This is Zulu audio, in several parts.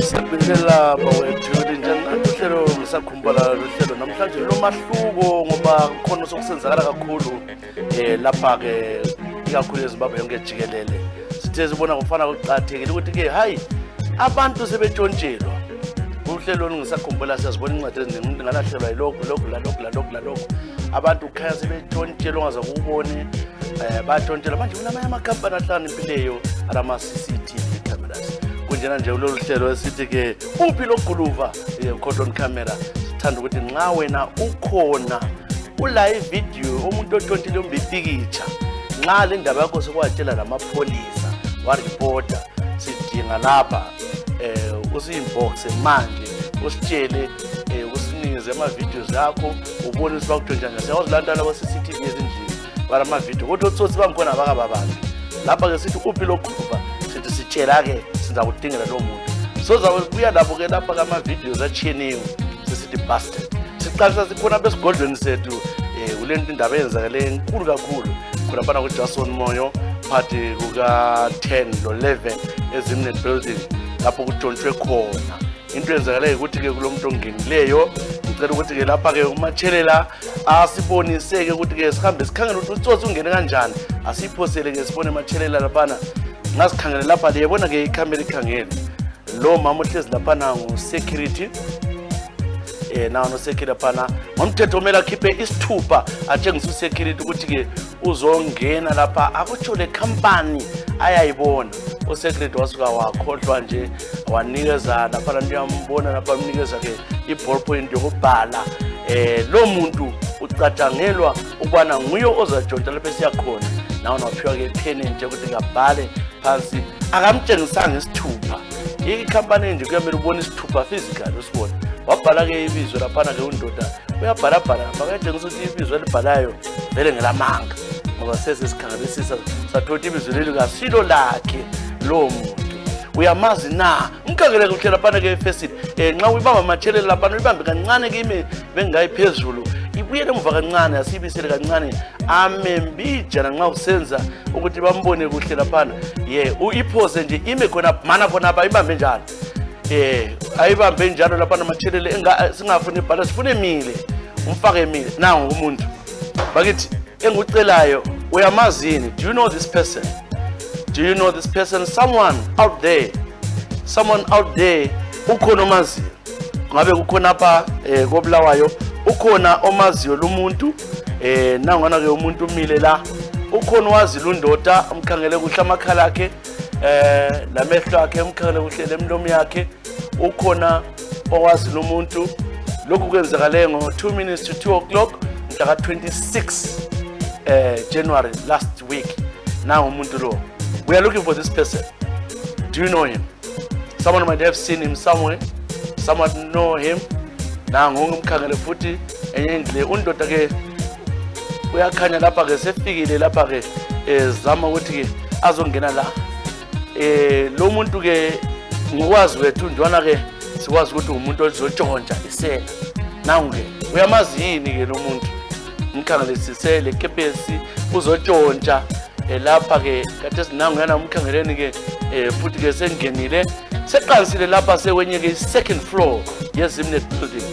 Sabinela bawethu njengalo ngisakhumbula luhlelo namhlanje lomahluko ngoba khona sokusenzakala kakhulu lapha ke ikakhulu eZimbabwe yonke jikelele sithe sibona kufana kuqathekile ukuthi ke hayi abantu sebetshontshelwa uhlelo ngisakhumbula siyazibona incwadi eziningi ngalahlelwa yilokhu abantu khaya sebetshontshelwa ngaze kubone batshontshelwa manje kunamanye amakhampani ahlakaniphileyo alama CCTV cameras kunjena nje kulolu hlelo esithi ke uphi lokuguluva cordon camera sithanda ukuthi nxa wena ukhona ula video umuntu othontile umbipikitsha nxa le ndaba yakho sekwatshela lamapholisa wa reporter sidinga lapha usi-inbox manje usitshele usinikeze ama-videos akho ubone ukuthi bakuthontshela njani siyawazilanda labo CCTV ezindlini bala ama-video kodwa otsotsi bangikhona abakaba abantu lapha-ke sithi uphi lokuguluva sithi sitshela-ke siza kudingela lo muntu sozabe kuya lapho ke lapha kama-videos atshiyeneyo sesithi busted siqalisa sikhona besigodlweni sethu kulento indaba eyenzakale enkulu kakhulu khonaphana kuJason Moyo phakathi kuka-10 no-11 eZimnet building lapho kutshontshwe khona into eyenzakale ukuthi-ke kulo muntu ongenileyo ngicela ukuthi-ke lapha-ke umatshelela asibonise-ke ukuthi-ke sihambe sikhangele ukuthi utsotsi ungene kanjani asiyiphosele-ke sibone matshelela laphana ngasikhangele lapha liyabona-ke ikhamera ikhangele lo mama uhlezi laphana ngu-security nawo no-security laphana ngomthetho omele akhiphe isithupha atshengisa u-security ukuthi-ke uzongena lapha akutsho le khampani ayayibona u-security wasuka wakhohlwa nje wanikeza laphana ndiyambona lapha amnikeza-ke i-ballpoint yokubhala lo muntu ucatshangelwa ukubana nguye ozatshontsha lapho esiyakhona nawo nawaphiwa-ke ipheni nje ukuthi ngabhale phansi akamtshengisanga isithupha ikhampani nje kuyamele ubone isithupha physical usibone wabhala-ke ibizo laphana-ke undoda uyabhalabhala lapha kuyatshengisa ukuthi ibizo elibhalayo vele ngelamanga ngoba sesesikhangelisisa sathola ibizo leli kasilo lakhe lowo muntu uyamazi na umkhangele kuhle laphana-ke efesini nxa uyibamba amatshelele laphana uyibambe kancane-ke ime bengayiphezulu ibuyele emva kancane asiyibisele kancane amembijana nxa usenza ukuthi bambone kuhle laphana iphose nje ime khona mana khonapha ibambe njalo ayibambe njalo laphana amatshelele singafuni ibhala sifune emile umfake emile nangu umuntu bakithi engucelayo uyamazini do you know this person? Do you know this person? Someone out there ukhona omaziyo ngabe kukhona apha koBulawayo ukhona omaziyo lumuntu nangona-ke umuntu umile la ukhona wazi lundoda umkhangele kuhle amakhala akhe lamehlo akhe umkhangele kuhle lemlomo yakhe ukhona owazi lumuntu lokhu kwenzakale ngo-2 minutes to 2 o'clock mhla ka-26 January last week nangu umuntu lo. We are looking for this person. Do you know him? Someone might have seen him somewhere. Someone know him. Nangu umkhangele futhi enye indle undoda ke uyakhanya lapha ke sefikile lapha ke zama ukuthi ke azongena la. Lo muntu ke ngokwazi wethu njwana ke sikwazi ukuthi umuntu ozotshontsha isela. Nangu ke uyamazi yini ke lo muntu? Umkhangele sisele kepesi uzotshontsha lapha ke kade sinangu yana umkhangeleni ke futhi ke sengenile seqansile lapha sekwenye ke second floor yeZimnet building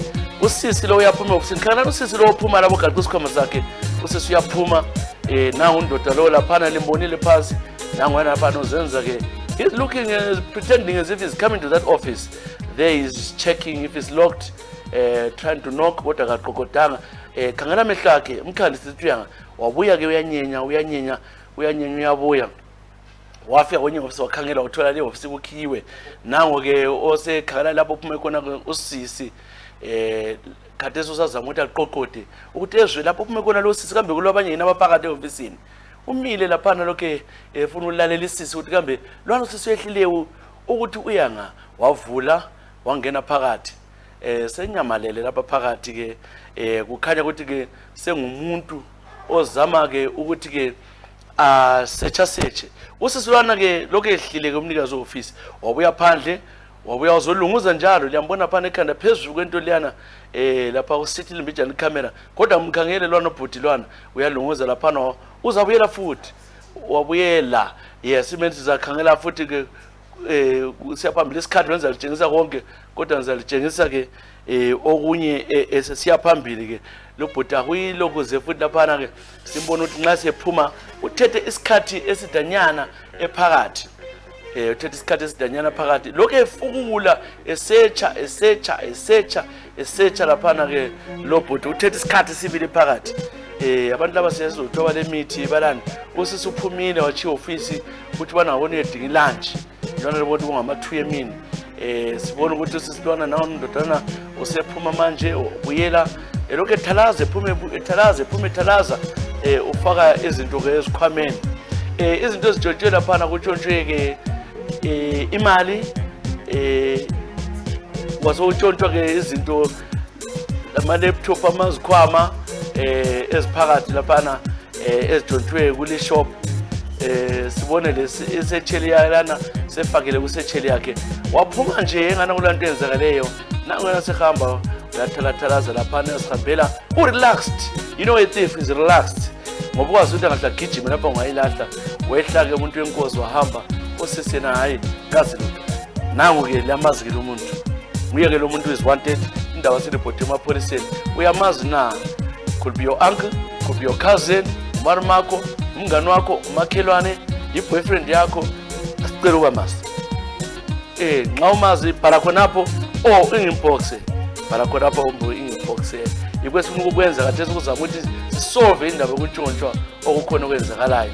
usisi lo uyaphuma ofisini khana usisi lo uphuma labo gaqa isikhwama sakhe usisi uyaphuma nangu undoda lo laphana limbonile phansi nangu yana lapha nozenza ke he's looking pretending as if he's coming to that office there he's checking if it's locked trying to knock kodwa kaqokodanga khangela amehlo akhe umkhandisi sithuyanga wabuya ke uyanyenya uyabuya wafika kwenye ofisi wakhangela uthola le ofisi kukhiwe nango ke osekhangela lapho uphuma khona usisi khathesi usazama ukuthi aqoqode ukuthi ezwe lapho uphuma khona lo sisi kambe kulabanye yena abaphakathi eofisini umile laphana lokho efuna ulalela isisi ukuthi kambe lwana usisi uyehlileyo ukuthi uyanga wavula wangena phakathi senyamalele lapha phakathi ke kukhanya ukuthi ke sengumuntu ozama ke ukuthi ke seche usisilwana ke lokho ehlile ke umnikazi office wabuya phandle wabuya uzolunguza njalo liyambona phana ekhanda phezulu kwento liyana lapha usithi limbijana icamera kodwa umkhangele lwana obhudilwana uyalunguza lapha uzabuyela futhi wabuyela yes imenzi sizakhangela futhi ke siyaphambili isikhathi wenza litshengisa konke kodwa ngizalitshengisa ke okunye siyaphambili ke lo bhuti akuyilokuze futhi lapha ke simbona ukuthi nxa sephuma uthethe isikhathi esidanyana ephakathi uthethe isikhathi esidanyana phakathi lokho efukula esearcha lapha ke lo bhuti uthethe isikhathi sibili phakathi abantu laba siyazothoba lemithi balani usisi uphumile wachiya office ukuthi bangabona uyedinga lunch yona lebona kungama 2 yemini sibona ukuthi usisilwana nawo ndodana usephuma manje ubuyela lokho ethalaza ethalaza ufaka izinto ke ezikhwameni izinto ezijotshwe lapha kutshontshwe ke imali wasotshontshwa ke izinto ama laptop amazikhwama eziphakathi lapha ezijotshwe kule shop sibone lesecheli yalana sefakile kusecheli yakhe waphuma nje engana kulanto enzakaleyo nangona sehamba uyathalatalaza lapha esihambela relaxed you know a thief is relaxed ngoba ukwazi ukuthi angahla gijima lapha ungayilahla wehla ke umuntu wenkosi wahamba osesena hayi kazi lo nangu ke lamazi ke lo muntu nguye ke lo muntu is wanted indawo selebhodi emapholiseni uyamazi na could be your uncle could be your cousin umarumako umngani wakho umakhelwane i-boyfriend yakho asicela ukwamazi nxa umazi bhala khonapho ingimboxe bhala khonapho ingimboxe ikwesifuna ukwenza kathesi ukuzama ukuthi sisolve indaba yokuntshontshwa okukhona okwenzakalayo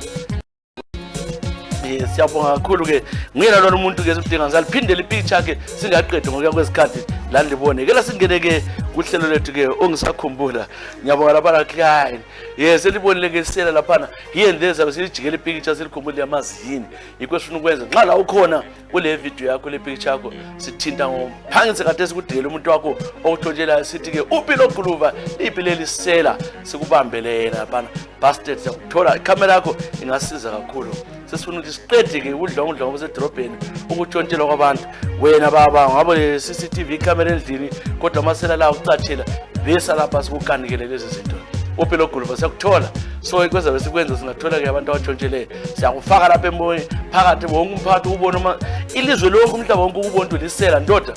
siyabonga kakhulu ke ngiyena lo muntu ke sidinga ngizaliphindela ipicture ke singaqedwe ngokuya kwesikhathi la ndibone ke la singene ke kuhlelo lethu ke ongisakhumbula ngiyabonga lapha la client yes elibonile ke sisela lapha here and there zabe sijikela ipicture selikhumbula yamazini ikwesifuna ukwenza nxa la ukhona kule video yakho le picture yakho sithinta ngophangise kathesi kudingela umuntu wakho okuthonjela sithi ke upilo guluva ipileli sisela sikubambelena lapha bastard yakuthola ikamera yakho ingasiza kakhulu sesifuna ukuthi siqede ke udlongodlongo basedrobheni ukutshontshelwa kwabantu wena baba ngabe CCTV camera endlini kodwa amasela la ucathela besa lapha sikukanikele lezi zinto upilo guluva siyakuthola so ikwenza bese kwenza singathola ke abantu abatshontshelwe siyakufaka lapha emoyeni phakathi wonke umphathi ubona ilizwe lonke umhlaba wonke ubonto lisela ndoda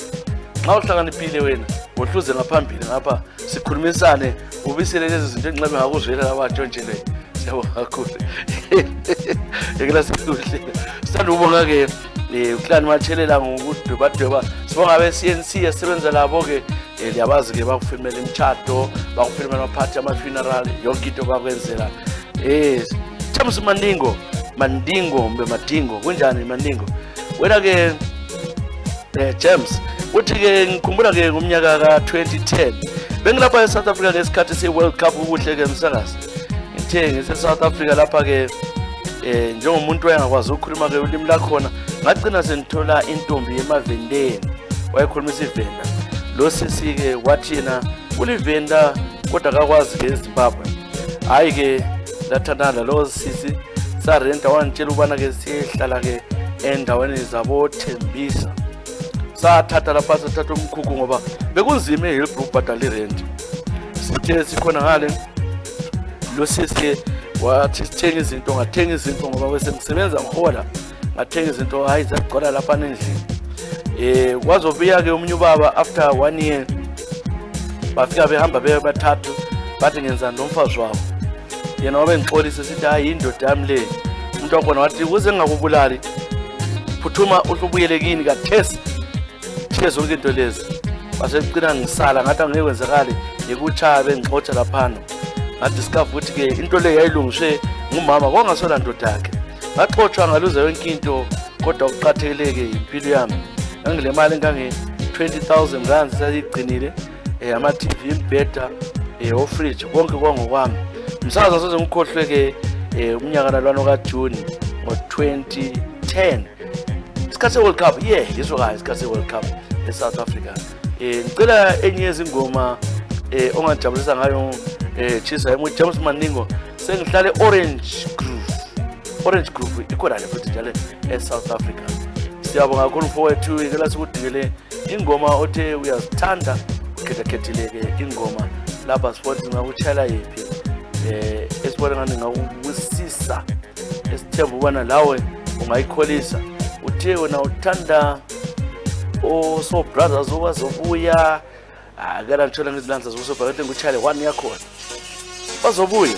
nxa uhlakaniphile wena wohluze ngaphambili ngapha sikhulumisane ubisele lezi zinto enxebe ngakuzwela abatshontshelwe siyabonga kakhulu ekela sikuhle sithanda ubonga ke uhlani mathelela ngokudwebadweba sibonga be CNC yasebenza labo ke liyabazi ke bakufilmela imtchado bakufilmela amaphathi ama funeral yonke into bakwenzela James Mandingo mbe Madingo kunjani Mandingo wena ke James uthi ke ngikhumbula ke ngomnyaka ka 2010 bengilapha eSouth Africa ngesikhathi seWorld Cup ubuhle ke msakazi ngithe ngeSouth Africa lapha ke njengomuntu wayengakwazi ukukhuluma ke ulimi lakhona ngagcina senithola intombi yemavendeni wayekhuluma isivenda lo sisi ke wathi yena ulivenda kodwa akakwazi ke eZimbabwe hayi ke lathandana lo sisi sarenta wantshela ubana ke sihlala ke endaweni zabo Thembisa sathatha lapha sathatha umkhukhu ngoba bekunzima eHill Group badala rent sithe sikhona ngale lo sisi wathi sithenga izinto ngathenga izinto ngoba bese ngisebenza ngihola ngathenga izinto hayi zagcwala lapha endlini kwazobuya ke umunye ubaba after 1 year bafika behamba bebathathu bathi ngenza nomfazi wabo yena wabe ngixolisa sithi hayi indoda yami le umuntu wakhona wathi ukuze ngingakubulali phuthuma usubuyele kini kathesi thezo zonke into lezi basecina ngisala ngathi angeke kwenzakale ngikuchaya bengixotsha lapha ngadiscover ukuthi ke into le yayilungiswe ngumama kwangasola ndoda yakhe ngaxoxwa ngaluza yonke into kodwa ukuqhatheleke impilo yami ngangile mali ngange 20,000 rand sayigcinile ama TV imbeda ofridge konke kwangokwami msakaza soze ngikhohlwe ke umnyaka nalwana ka June ngo2010 isikhathi World Cup yiso ka isikhathi World Cup eSouth Africa ngicela enye izingoma ongajabulisa ngayo Tshisa James Mandingo sengihlale Orange Groove Orange Group ikhona futhi njalo eSouth Africa. Siyabonga kakhulu mfowethu ikela sikudingele ingoma othe uyazithanda ukhethakhethile ke ingoma lapha sifuna ngakuchala yipi esibona ngani ngakubusisa esithemba ubana lawe ungayikholisa uthe wena uthanda so brothers obazobuya akela ngithola ngizilanza zokusobhakade nguchale 1 yakho bazobuya.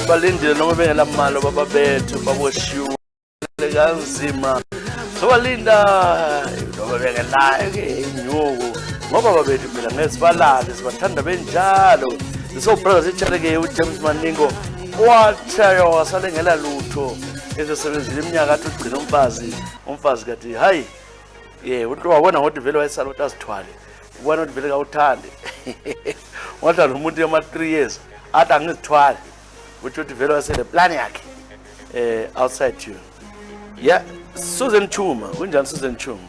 Balindile noma bengela mali baba bethu baboshiwe kanzima sobalinda noma bengela inyuku ngoba baba bethu mina ngesibalale sibathanda benjalo so brothers ichaleke uJames Maningo wathaya wasalengela lutho ezosebenzile iminyaka athi ugcina umfazi kathi hayi uthi wabona ngothi vele wayesala ukuthi azithwale ubona ukuthi vele kawuthande wathanda umuntu yama 3 years athi angizithwale which would develop the plan outside you. Yeah, Susan Chuma, kunjani Susan Chuma.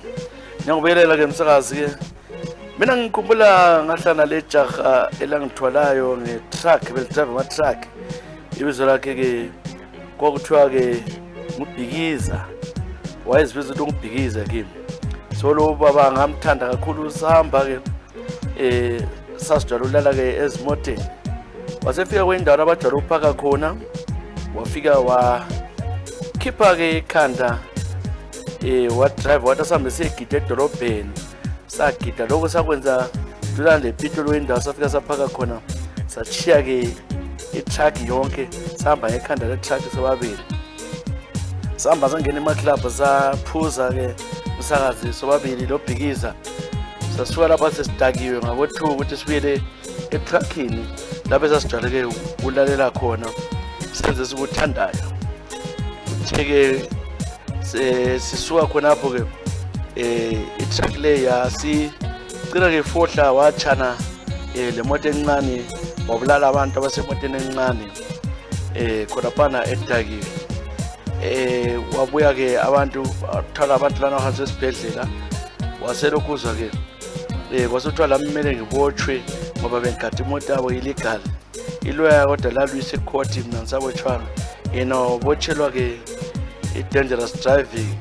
Ngiyakubelela ke msakazi ke. Mina ngikhumbula ngahlala le jaha elangithwalayo ngetruck belidrive ama truck. Ibizo lakhe ke kwakuthiwa ke ngubhikiza. Wayezibiza ukuthi ngubhikiza kimi. So lo baba ngamthanda kakhulu usahamba ke sasijwala ulala ke ezimoteni. Wasefika kwendawo abajwala uphaka khona wafika wakhipha ke ikhanda wa drive wathi asambe segida edolobheni sagida lokho sakwenza dula lepitolo wendawo safika saphaka khona sachiya ke itruck yonke sahamba ngekhanda le truck sobabili sahamba sangena emaclub saphuza ke umsakazi sobabili lobhikiza sasuka lapha sesidakiwe ngabo 2 ukuthi sibuyele etruckini lapho esasijwayele ukulalela khona senze sikuthandayo. Cheke sisuka khonapho ke i-track le yasicina ke fohla wachana le moto encane wabulala abantu abasemotweni encane khonaphana edakiwe. Wabuya ke abantu athola abantu lana hansi esibhedlela waselokuzwa ke kwasuthiwa la kumele ngibotshwe ngoba bengigada imoto yabo illegal. Iloya kodwa lalwise court mina ngisabotshwanga yena wabotshelwa ke i-dangerous driving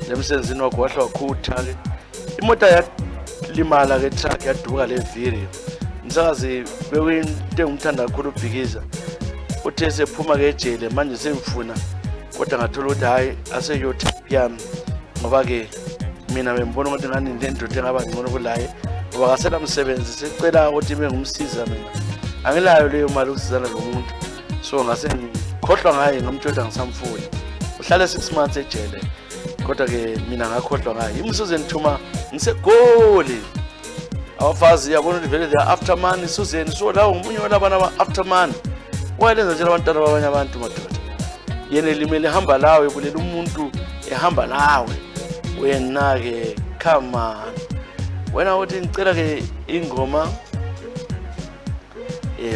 lemsenzini wakhe wahle wakhutha ke imoto yalimala ke truck yaduka le viri. Msakazi bekuyinto engimthanda kakhulu ubhikiza uthe esephuma ke ejele manje semfuna kodwa ngathola ukuthi hayi aseyothapi yami ngoba ke mina bengibona ukuthi ngani nendoda engaba ngcono kulaye ngoba kasela msebenzi secela ukuthi bengumsiza mina angilayo leyo mali ukusizana nomuntu so ngase ngikhohlwa ngaye ngomtshela ngisamfuni uhlale 6 months ejele kodwa ke mina ngakhohlwa ngaye imsuze ngithuma ngisegoli abafazi yabona ukuthi vele the afterman Susan so lawo ngumunye walabana aba afterman wayenza nje abantwana babanye abantu madoda yena limele hamba lawe kulela umuntu ehamba nawe wena ke come on wena uthi ngicela ke ingoma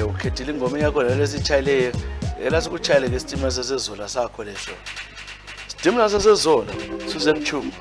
ukhethile ingoma yakho lesitshayile elasikuchayile ke stimela sasezola sakho leso stimela sasezola Susan Chuma.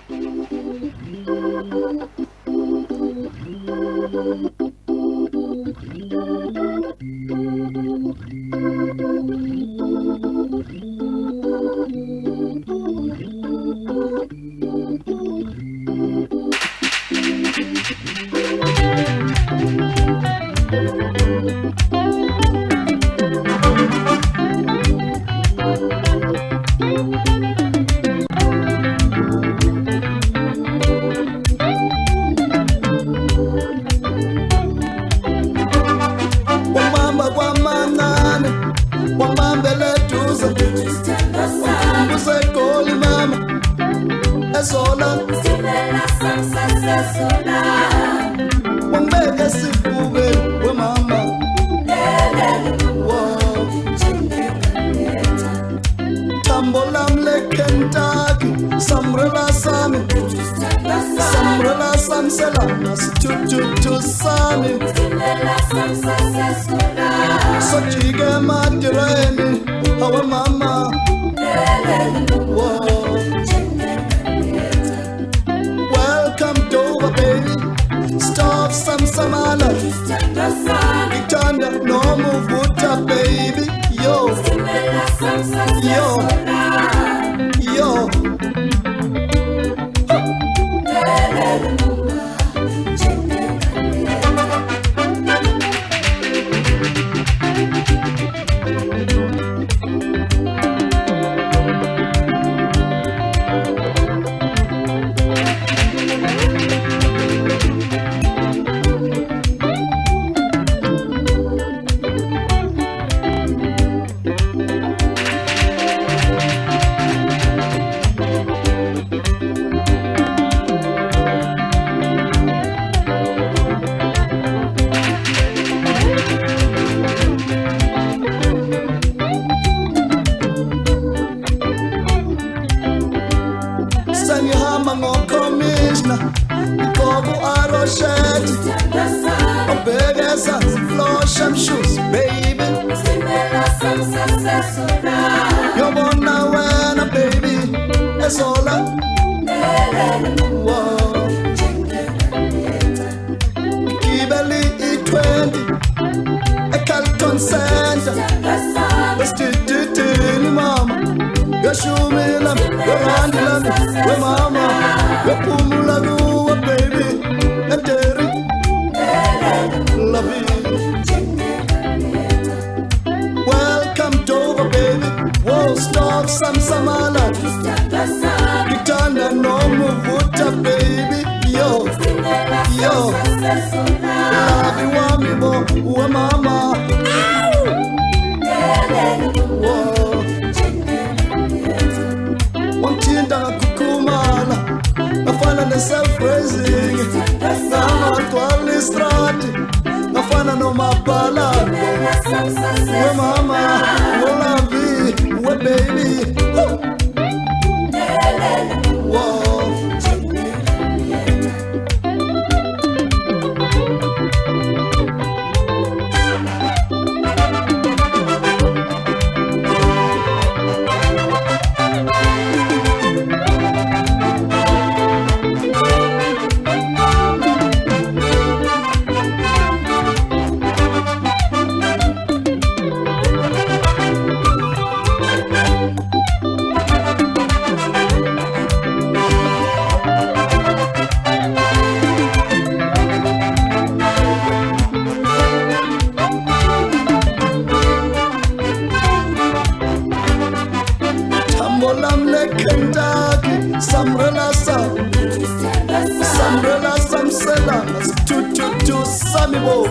Sibanda no mabala. We mama, we lovey, we baby. Whoa. Samrela samsela tu samibo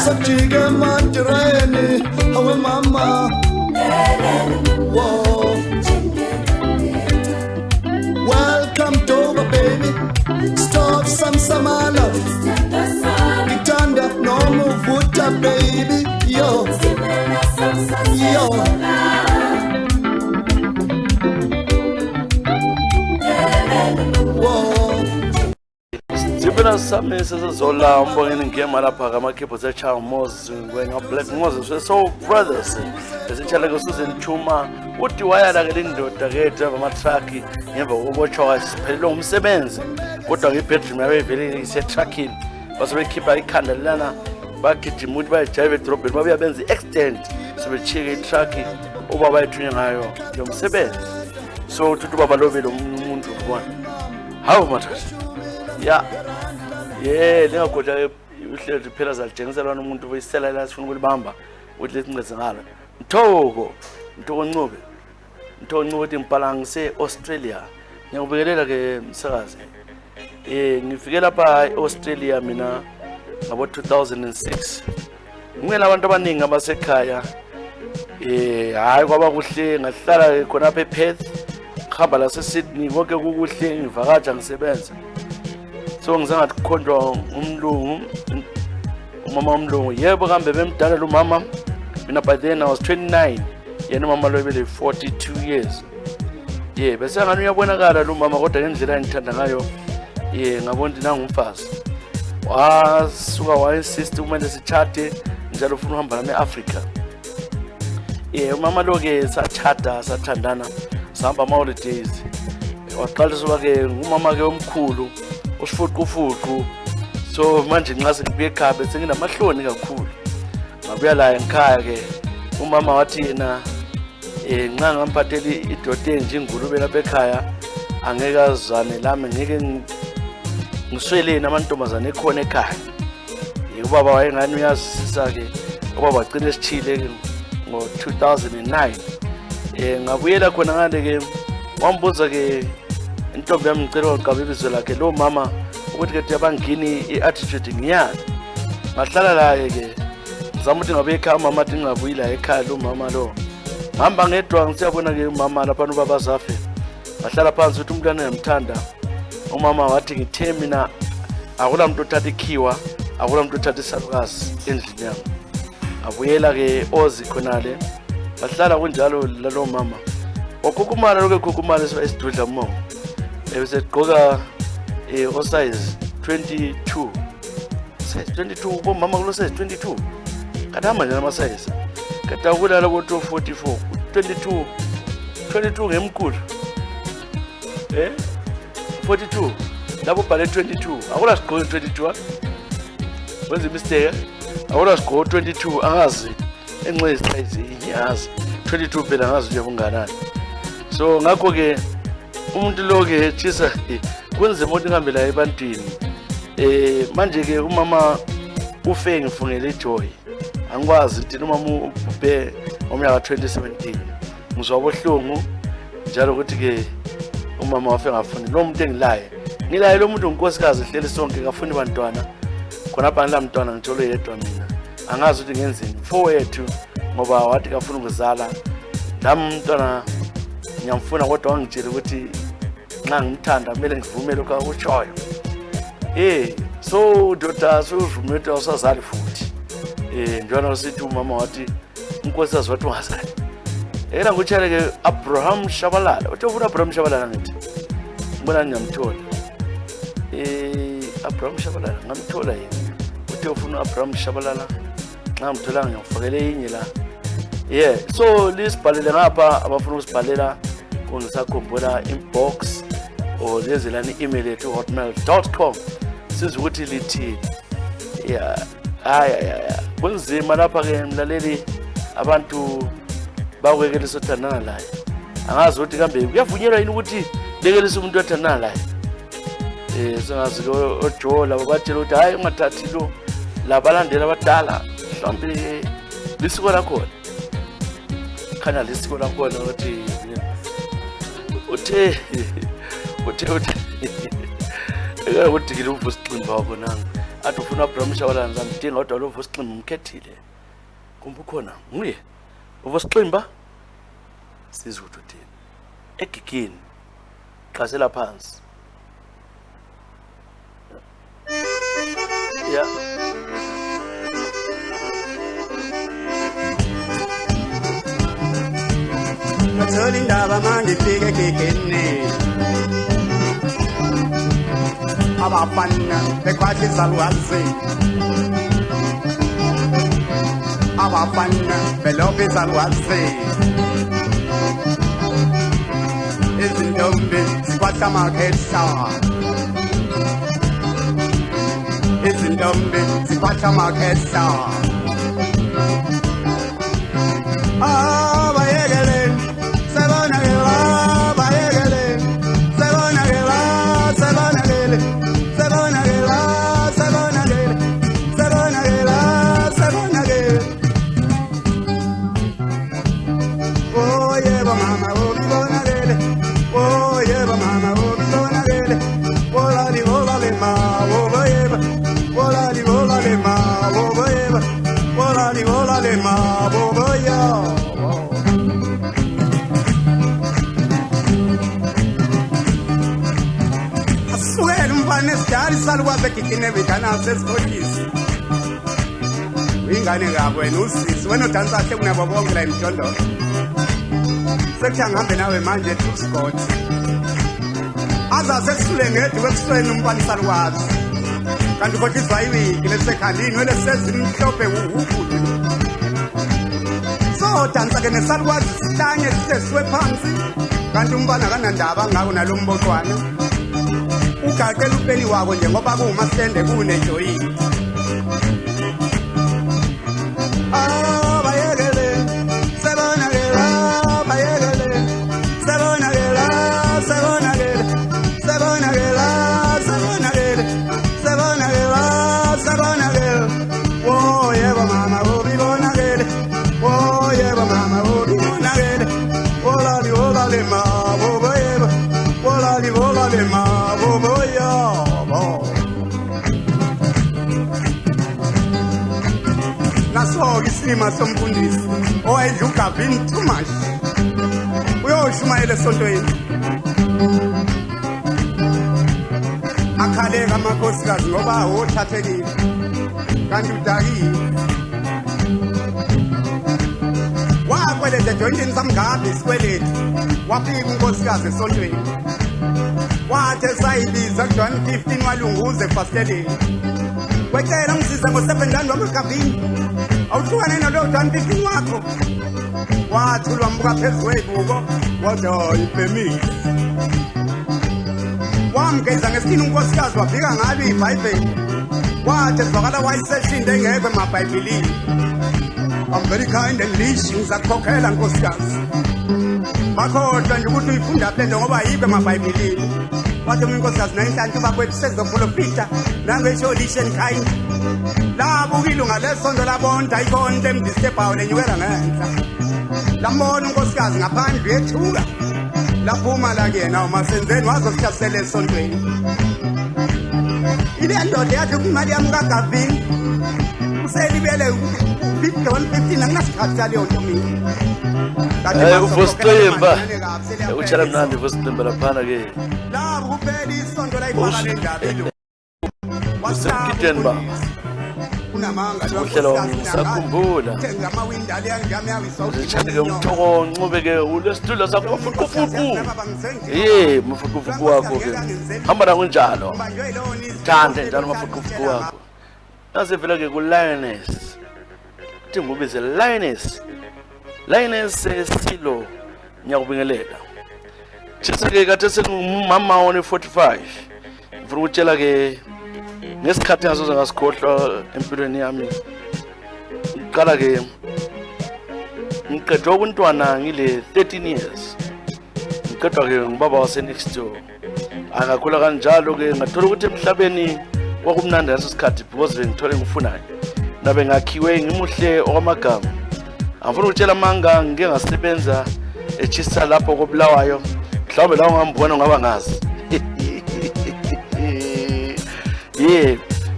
Sajige mantireni awe mama Whoa. Welcome to my baby Stop samsamala Kitanda no muvuta baby Yo Yo Sibanda sami sezola umbongeni ngema lapha kamakhipho secha Moses ngwenga Black Moses so brothers esichala ke Susan Chuma uthi wayala ke lindoda ke driver ama truck ngemva kokubotshwa siphelele umsebenzi kodwa ke bedroom yabe vele ise trucking basebekhipha ikhanda lana bagijima ukuthi bayijive edrobheni babuya benza extend sebechike itruck ubaba ethunya ngayo lo msebenzi so uthi ubaba lobele umuntu ubona hawu mathatha ya lingagodla uhlelo phela zalithengiselwa umuntu oyisela la sifuna ukulibamba uthi lesinceze ngalo Mthoko Ncube uthi ngiphala ngise Australia ngiyakubikelela ke msakazi ngifike lapha eAustralia mina ngabo 2006 ngiyela abantu abaningi abasekhaya hayi kwaba kuhle ngahlala khona lapha ePerth khamba la Sydney konke kukuhle ngivakaja ngisebenza so ngizangathi kukhondwa umlungu umama umlungu yebo kambe bemdala lo mama mina by then I was 29 yena mama lo ebele 42 years bese ngani uyabonakala lo mama kodwa ngendlela engithanda ngayo ngabona nangumfazi wasuka wayesister kumele sichate njalo ufuna uhamba nami eAfrica umama lo ke sachata sathandana sahamba ama holidays waqala soba ke ngumama ke omkhulu usifuqufuqu so manje nxa sengibuye ekhaya bese nginamahloni kakhulu ngabuya la ekhaya ke umama wathi yena nxa ngamphatheli idoda enje ingulube lapha ekhaya angeke azane lami ngeke ngisweleni amantombazane ekhona ekhaya ubaba wayengani uyazisisa ke ubaba wagcina esithile ngo 2009 ngabuyela khona ngale ke wambuza ke intombi yami ngicela uqaba ibizo lakhe lo mama ukuthi ke yabangini iattitude ngiyani ngahlala la ke ngizama ukuthi ngabe ekhaya mama athi ngingabuyila ekhaya lo mama lo ngihamba ngedwa ngisiyabona ke umama lapha ubaba zafe ngahlala phansi ukuthi umntwana ngiyamthanda umama wathi ngithe mina akula muntu othatha ikhiwa akula muntu othatha isalukazi endlini yami abuyela ke ozi khonale bahlala kunjalo lalo mama wakhukumala lokho khukumala esidudla umongo ebesegqoka o size 22 size 22 bomama kulo size 22 kadama nje ama size kata kulala ko 44 22 ngemkhulu 42 lapho bhale 22 akula sigqoke 22 wenza mistake akula sigqoke 22 angazi enxe size inyazi 22 phela ngazi nje bunganani so ngakho ke umuntu lo ke Tshisa kwenze umuntu ngihambe la ebantwini manje ke umama ufe ngifungele ijoy angikwazi ukuthi umama ubhe ngomnyaka 2017 ngizwa obuhlungu njalo ukuthi ke umama wafe ngafuni lo muntu engilaye ngilaye lo muntu unkosikazi hleli sonke ngafuni abantwana khona apha ngila mntwana ngithole yedwa mina angazi ukuthi ngenzeni mfowethu ngoba wathi kafuna ukuzala nami mntwana ngiyamfuna kodwa wangitshela ukuthi nxa ngimthanda kumele ngivume lokho akushoyo so doda suvumete awusazali futhi njalo usithi umama wathi unkosikazi wathi ungazali era ngutshele ke Abraham Shabalala uthi ufuna Abraham Shabalala ngithi ngibona ngiyamthola Abraham Shabalala ngamthola yini uthi ufuna Abraham Shabalala ngamthola ngiyafakele inye la so lisibhalele ngapha abafuna usibhalela Ngisakhumbula inbox or lezelani email ethu hotmail.com siza ukuthi lithi kunzima lapha ke mlaleli abantu bakwekela sothandana laye angazi ukuthi kambe kuyavunyelwa yini ukuthi lekelisa umuntu othandana laye sengazi lo ojola babatshela ukuthi hayi ungathathi lo labalandela abadala mhlawumbe lisiko lakhona khanya lisiko lakhona ukuthi uthe ekudikile uvusiqimba wakho nanga athi ufuna Abraham Shabalala ngizamdinga kodwa lo vusiqimba umkhethile kumbe ukhona nguye uvusiqimba siza ukuthi uthini egigini xasela phansi Ngathola indaba mangifike egigini abafana bekhwathi izalwazi abafana belokhu izalwazi izintombi zikwatha amakhehla izintombi zikwatha amakhehla abayekeleni sebonakela abayekeleni sebonakela sebonakele sebonakela sebonakele sebonakela sebonakele oh yebo mama ubonakele oh yebo mama ubonakele wolali wolali ma oh yebo wolali wolali ma oh yebo wolali wolali ma oh yo Nesidali salukwazi egigini ebidana sesikolisi uyingane ngabo wena usisi wena udansa kahle kunabo bonke la emjondolo sekuthiwa ngihambe nawe manje to-sport aza sekusule ngedwa ekusweni umfana salukwazi kanti kodwa izwayiwiki lesekhalini wele sezimhlophe uhukudu so dansa-ke nesalukwazi sihlanye sisesiwe phansi kanti umfana kanandaba ngako nalo mbotwana ugaqela upeni wako njengoba kuwumasende kunejoyini bayekele sebonakela bayekele sebonakela sebonakele sebonakela sebonakele sebonakela sebonakele oh yebo mama ubibonakele oh yebo mama ubibonakele olali olali ma bobo yebo olali olali ma naso-ke isima somfundisi owayedla ugavini too much uyoshumayela esontweni akhaleka amakhosikazi ngoba wothathekile kanti udakile wakweleta ejointini samgabi isikweleti wafika unkosikazi esontweni wathi esayibiza ku-John 15 walunguze efasteleni wecela ngisize ngo-7 wamagavini awuhlukane nalowo John 15 wakho wathi lwambuka phezu kwebuko kodwa ipemile wamgeza ngesithini unkosikazi wafika ngalo ibhayibheli wathi ezwakala wayiseshinde engekho emabhayibhelini I'm very kind and leash ngizakukhokhela nkosikazi bakhohlwa nje ukuthi uyifunda phela ngoba yibe emabhayibhelini wathi unkosikazi nayinhlanhla bakwethu sezoprofita nangesholishe kind labukile ungalesonto labonda ikonto emdisturbayo lenyukela ngenhla lambona unkosikazi ngaphandle yethuka laphuma la kuyena umasenzeni wazosihlasela esontweni ile ndoda yathi imali yami kaGavini uselibele 15 anginasikhathi saleyo nto mina uvusiqimba utshela mnandi uvusiqimba laphana ke labo kuphela isonto la ifaka le ndaba ilo Usemkiteni ba. Uhlelo ngisakhumbula. Ngithanda ke umthoko ncube-ke ulesitulo sakho fukufuku. Mafukufuku wakho ke. Hamba na kunjalo. Thande njalo mafukufuku wakho. Nasivela ke ku-Lioness. Uthi ngubize Lioness. Lioness Silo ngiyakubingelela. Tshisa ke kade sengumama one 45. Ngifuna ukutshela ke ngesikhathi ngasoze ngasikhohlwa empilweni yami. Ngiqala ke ngiqedwe ukuntwana ngile 13 years. Ngiqedwa ke ngubaba wase next door. Akakhula kanjalo ke ngathola ukuthi emhlabeni kwakumnandi ngaso sikhathi because ngithole ngikufunayo. Nabe ngakhiwe ngimuhle okwamagama. Angifuna ukutshela amanga ngike ngasebenza eTshisa lapho koBulawayo. Mhlawumbe la ungambona ngaba ngazi.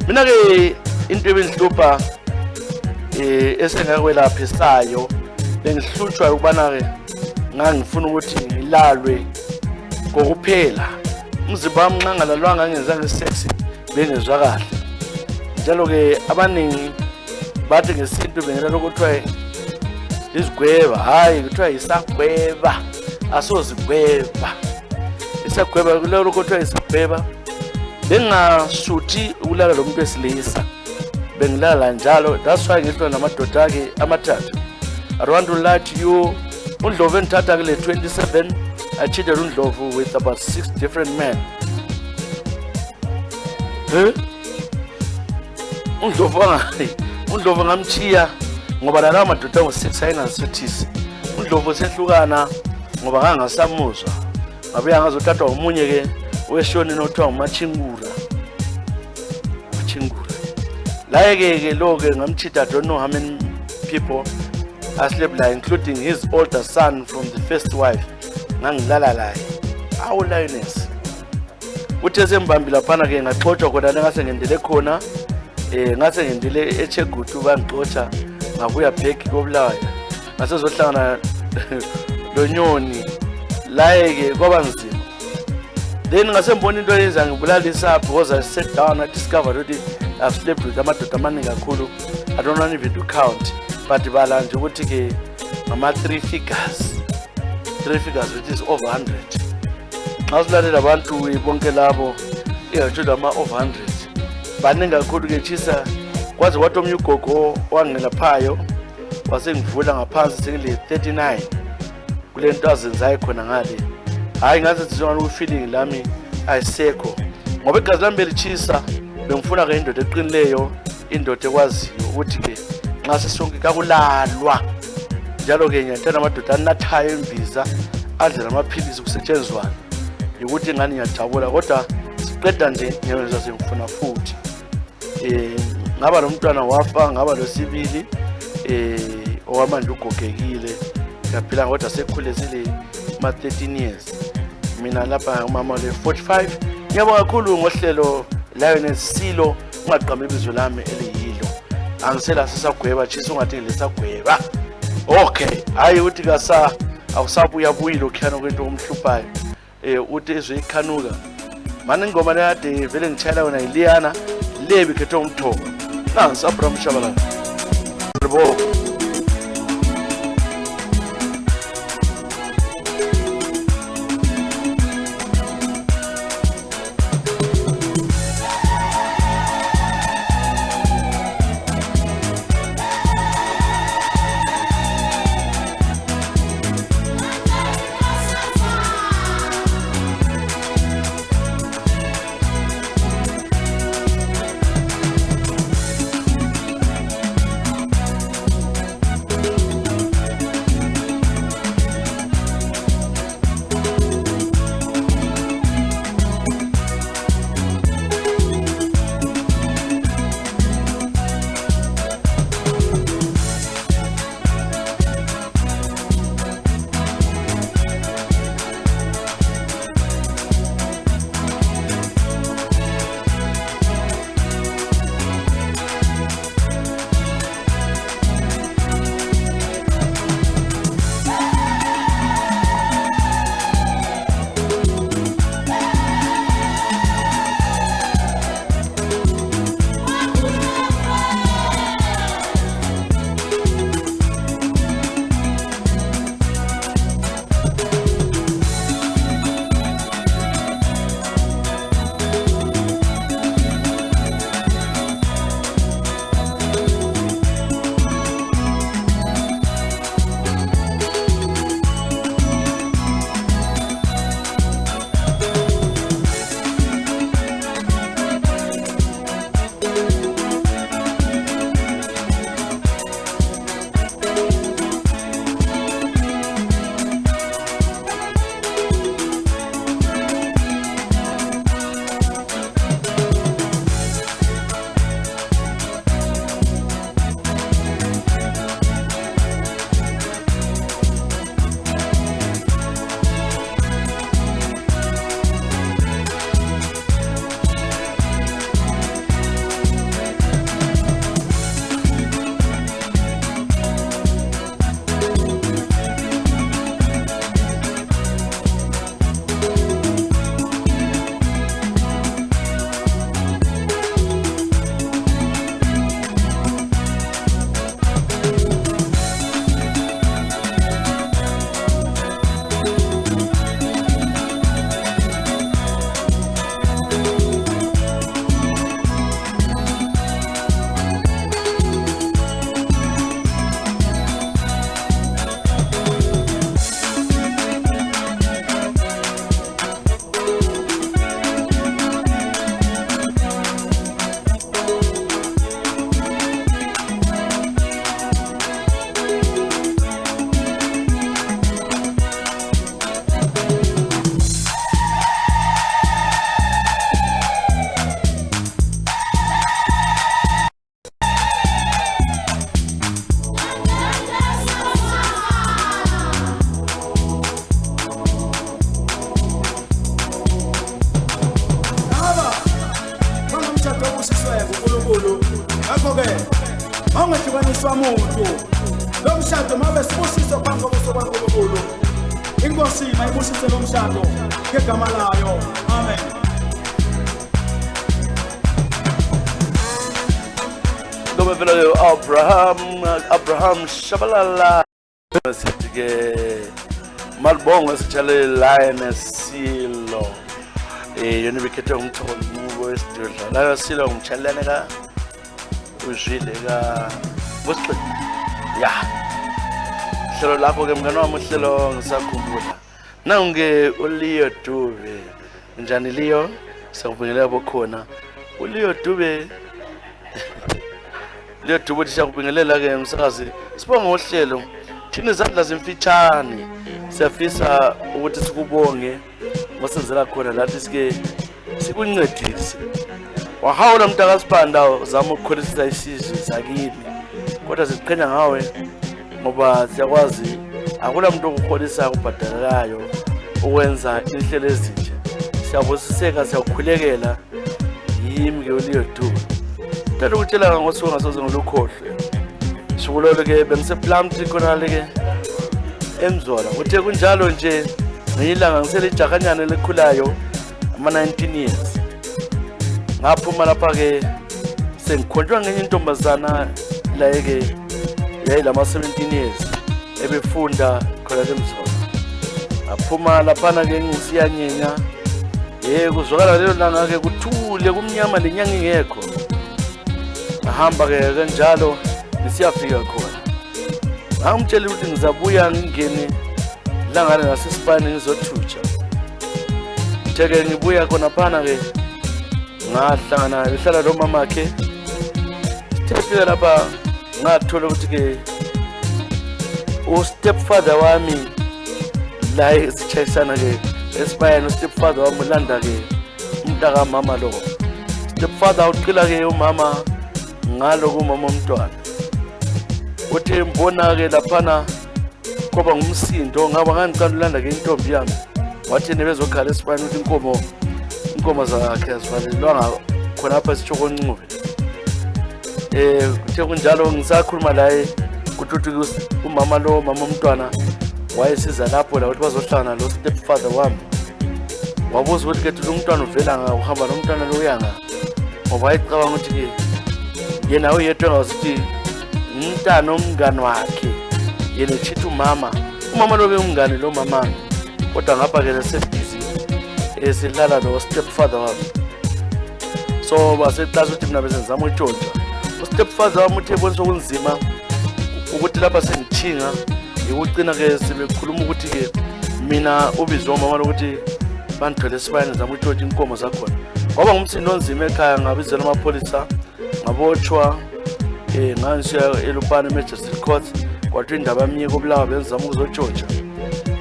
Mina ke into ebengihlupha esengakwelaphisayo bengihlutshwa ukubana ke ngangifuna ukuthi ngilalwe kokuphela. Umzimba wami ngangalalwanga ngenzanga isex bengezwa kahle. Njalo ke abaningi bathi ngesintu bengelela ukuthiwa isigweba, hayi kuthiwa isagweba, asozigweba. Isagweba kulelo kuthiwa isagweba. Bengasuthi ukulala lo muntu wesilisa. Bengilala njalo. That's why ngihlwa namadoda akhe amathathu. I want to lie to you. UNdlovu enthatha kule 27. I cheated UNdlovu with about 6 different men. UNdlovu ngamchiya ngoba nalawo madoda ngo-6 ayengasuthisi. UNdlovu sehlukana ngoba ngangasamuzwa. Ngabuya ngazothathwa umunye ke weshoni nothiwa umachingura. Like lo ke ngamchita, I don't know how many people I slept like, including his older son from the first wife. Ngangilala laye. Awu Lioness. Uthe sembambila phana ke ngaxotsha kodwa ngase ngendele khona. Ngase ngendele eChegutu bangixotsha ngabuya back koBulawayo. Ngase zohlangana lo nyoni. Laye ke kwaba nzima. Then ngasembona into eyenza ngibulalisa because I sat down and discovered ukuthi I've slept with amadoda amaningi kakhulu. I don't want even to count. But bala nje ukuthi ke ngama 3 figures. 3 figures which is over 100. Ngasilalela abantu bonke labo iyathula ama over 100. Baningi kakhulu ke Tshisa kwaze kwathi omnye ugogo wangena phayo wasengivula ngaphansi sengile 39. Kule nto azenzayo khona ngale. Hayi ngaze sizona ukufeeling lami ayisekho. Ngoba igazi lami belitshisa bengifuna ke indoda eqinileyo, indoda ekwaziyo ukuthi ke nxa sesonke kakulalwa. Njalo ke ngiyathanda amadoda anathayo imbiza adle namaphilisi kusetshenzwana. Ukuthi ngani ngiyajabula kodwa siqeda nje ngiyenza sengifuna futhi. Ngaba nomntwana wafa, ngaba losibili owamanje ugogekile. Ngaphila kodwa sekhulesile ma 13 years. Mina lapha umama le 45. Ngiyabonga kakhulu ngohlelo Lioness Silo, ungaqamba ibizo lami eliyilo. Angisela sisagweba Tshisa ungathi lesagweba. Okay, hayi uthi kasa awusabuya buyilo khana kwento omhluphayo. Uthi ezwe ikhanuka. Manje ingoma yakade vele ngitshayela yona iliyana lebi khetho umthoko. Nansi Abraham Shabalala. Yebo. muntu lo mshado mabe sibusiso phambi kobuso kaNkulunkulu inkosi mayibusise lo mshado ngegama layo amen. Ngoba phela Abraham Shabalala sithi ke malibongo sitshale Lioness Silo yona bikhethe umthombo wesidudla la Silo ngumchalane ka uzwile ka Muslim ya hlelo lapho ke mngani wami uhlelo ngisakhumbula nange uLeo Dube njani Leo sakubingelela bokhona uLeo Dube Leo Dube siyakubingelela ke umsakazi sibonga uhlelo thina izandla zimfitshane siyafisa ukuthi sikubonge ngosenzela khona lathi sike sikuncedise wahawula mntaka Sibanda uzama ukukholisa isizwe sakini kodwa siqhenya ngawe ngoba siyakwazi akula muntu okukholisa ukubhadalelayo ukwenza inhlelo ezinje siyabusiseka siyakhulekela yimi ke uLeo Dube ngicela ukutshela ngosuku ngasoze ngolukhohlwe sikulolo ke bengiseplamti khona le ke emzola uthe kunjalo nje ngiyilanga ngisele ijakanyana elikhulayo ama 19 years ngaphuma lapha ke sengikhonjwa ngenye intombazana la ke yayilama 17 years ebefunda khona emzola ngaphuma lapha ke ngisiyanyenya kuzwakala lelo langa ke kuthule kumnyama lenyanga ingekho ngahamba ke kanjalo nisiyafika khona ngamtshela ukuthi ngizabuya ngingene langane nasesipani ngizothutsha theke ngibuya khona phana ke ngahlangana ehlala lo mama wakhe sithefika lapha ngathola ukuthi ke stepfather wami la sitshayisana ke esipayeni stepfather wami ulanda ke umntaka mama lo stepfather uqila ke umama ngalo kumama umntwana uthi mbona ke laphana koba ngumsindo ngaba ngicela ulanda ke intombi yami wathi nebezokhala esipani ukuthi inkomo zakhe azivalelwanga khona lapha sichokoncube kuthe kunjalo ngisakhuluma laye kuthi umama lo mama umntwana wayesiza lapho la ukuthi bazohlangana lo stepfather wami wabuza ukuthi ke umntwana uvela ngahamba nomntwana lo uyanga ngoba ayicabanga ukuthi ke yena uyedwa ngasithi umntana omngane wakhe yena chithi umama lo bengumngane lo mama kodwa ngapha ke lesebhizi esilala lo stepfather wami so basexhasa ukuthi mina bezenzama utshontsha stepfather wami uthe bonke sokunzima ukuthi lapha sengithinga ngikucina ke sibekhuluma ukuthi ke mina ubizwa umama lokuthi banithole esipayeni zama utshontsha inkomo zakhona ngoba ngumsindo onzima ekhaya ngabizela amapholisa ngabotshwa ngansiya elupane Magistrate Court kwathi indaba yami kobulawa benzama ukuzotshontsha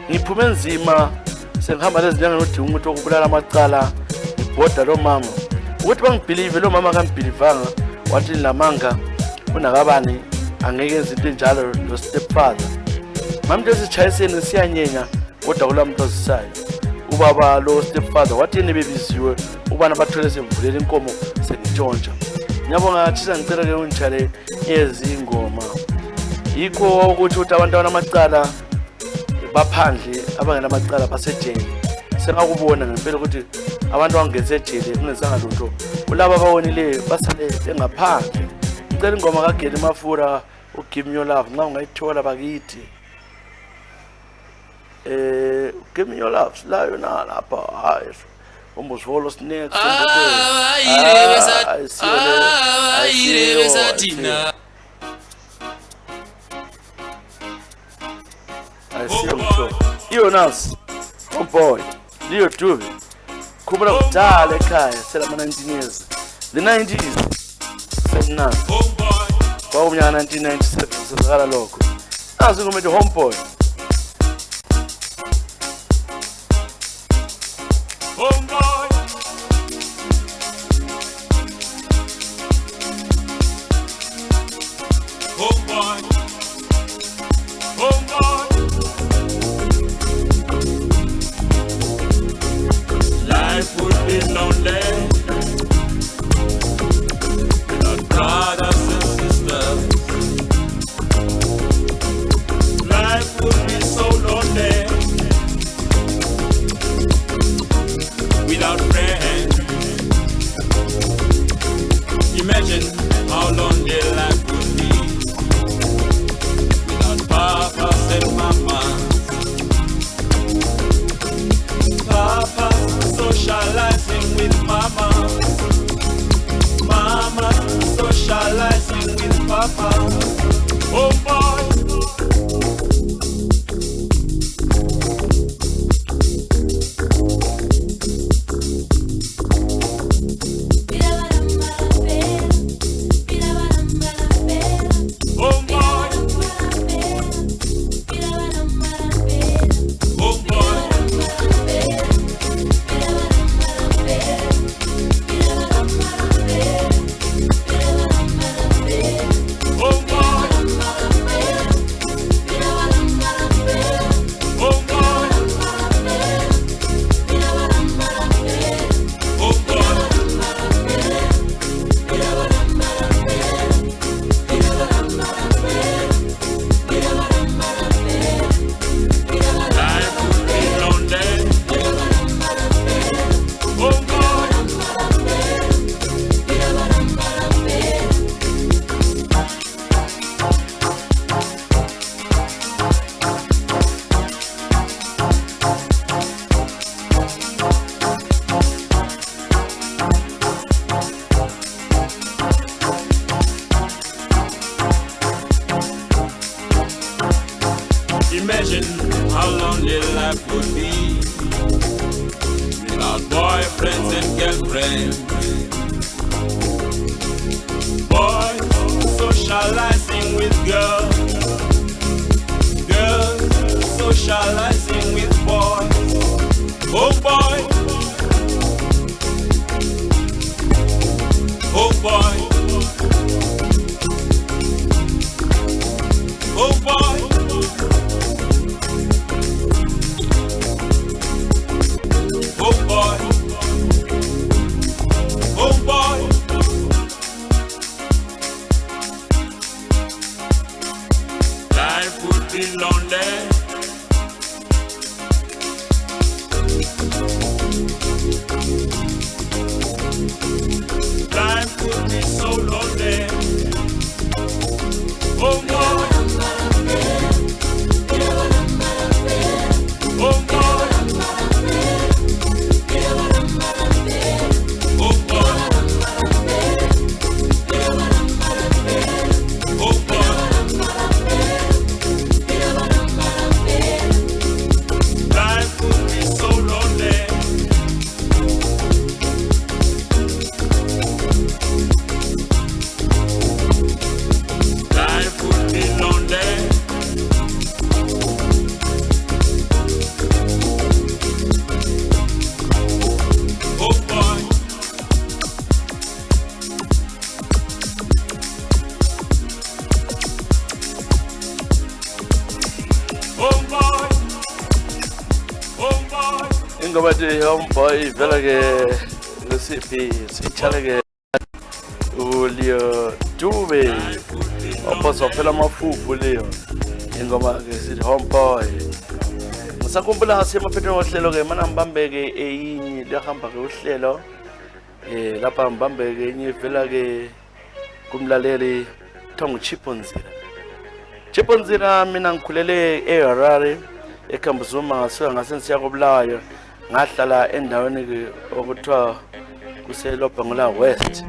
ngiphume enzima sengihamba lezi njengani udinga umuntu okubulala amacala ibhoda lo mama ukuthi bangibelieve lo mama kangibelivanga wathi lamanga unakabani angeke enze into enjalo lo stepfather mamntu sitshayisene siyanyenya kodwa kulamuntu ozisayo ubaba lo stepfather wathi yena bebiziwe ubana bathole semvulela inkomo sengitshontsha ngiyabonga Tshisa ngicela ke ungitshale ezingoma yikho ukuthi abantu abanamacala baphandle abangena amacala basejele sengakubona ngempela ukuthi abantu abangesejele kungesanga lutho kulabo abawonile basale engaphandle ngicela ingoma kaGeli Mafura uGive Me Your Love nxa ungayithola bakithi Give Me Your Love la yona lapha hayi umbuzvolo snacks Jonas boy Leo Dube khumula kudala ekhaya sela ama 19 years the 90s senna kwaunyana 1997 sizakala lokho azingumede homeboy Life would be lonely without brothers and sisters. imagine how lonely life would be without boyfriends and girlfriends. Boys socializing with girls, girls socializing with boys. Oh boy, oh boy, oh boy. Oh boy, oh boy. Life would be lonely. Life would be so lonely. Oh boy, oh boy. Ingobati homeboy vela ke recipe sichala ke ulio dube oposo phela mafufu leyo ingoma ke sithi homeboy Ngisakhumbula ngasemaphethelweni ohlelo ke mana ngibambeke eyinye lihamba ke uhlelo lapha ngibambeke enye vela ke kumlaleli Thongo Chiponzira mina ngikhulele eHarare eKambuzuma ngase Kobulawayo ngahlala endaweni okuthiwa kuseLobhengula West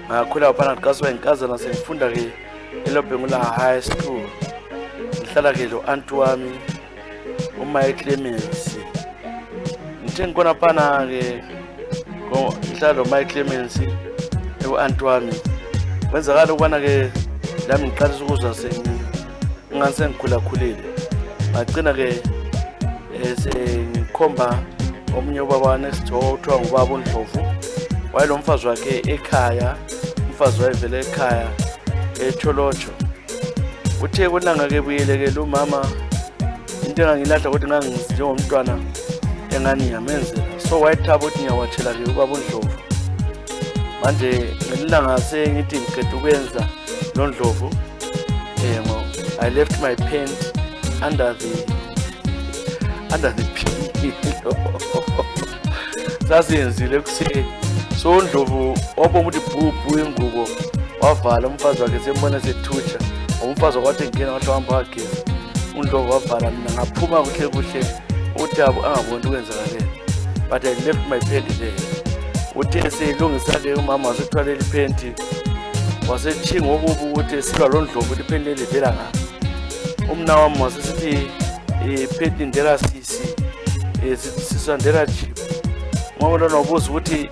ngakhula phana kaswe inkazana sengifunda ke eLobhengula High School ngihlala ke lo aunt wami uMay Clemens ngithe ngikona phana ke ngihlala lo May Clemens aunt wami kwenzakala ukubana ke lami ngiqalisa ukuzwa ngase ngikhula khulile ngagcina ke sengikhomba omunye ubaba next door uthiwa ngubaba uNdlovu wayelo mfazi wakhe ekhaya umfazi wayevele ekhaya eTholotsho uthe kunanga ke buyele ke lo mama into engangilahla ukuthi njengomntwana engani yamenzela so wayethaba ukuthi ngiyawathela ke ubaba uNdlovu manje ngelilanga sengithi ngiqeda ukwenza lo Ndlovu I left my pen under the pillow. Sasiyenzile kuseni. So uNdlovu oboma ukuthi bhubhu ingubo wavala umfazi wakhe sembona sethutsha. Umfazi wakhe ngena wathi hamba wageza. uNdlovu wavala mina ngaphuma kuhle uthi angaboni ukwenzakala. But I left my pen there. Uthe selungisa ke umama wasethwalela iphenti. Wasetshinga okubi ukuthi silwa lo Ndlovu ukuthi iphenti livela ngapha. Umna wami wasesithi iphenti ndela sisandela chip ngoba lo nobuza ukuthi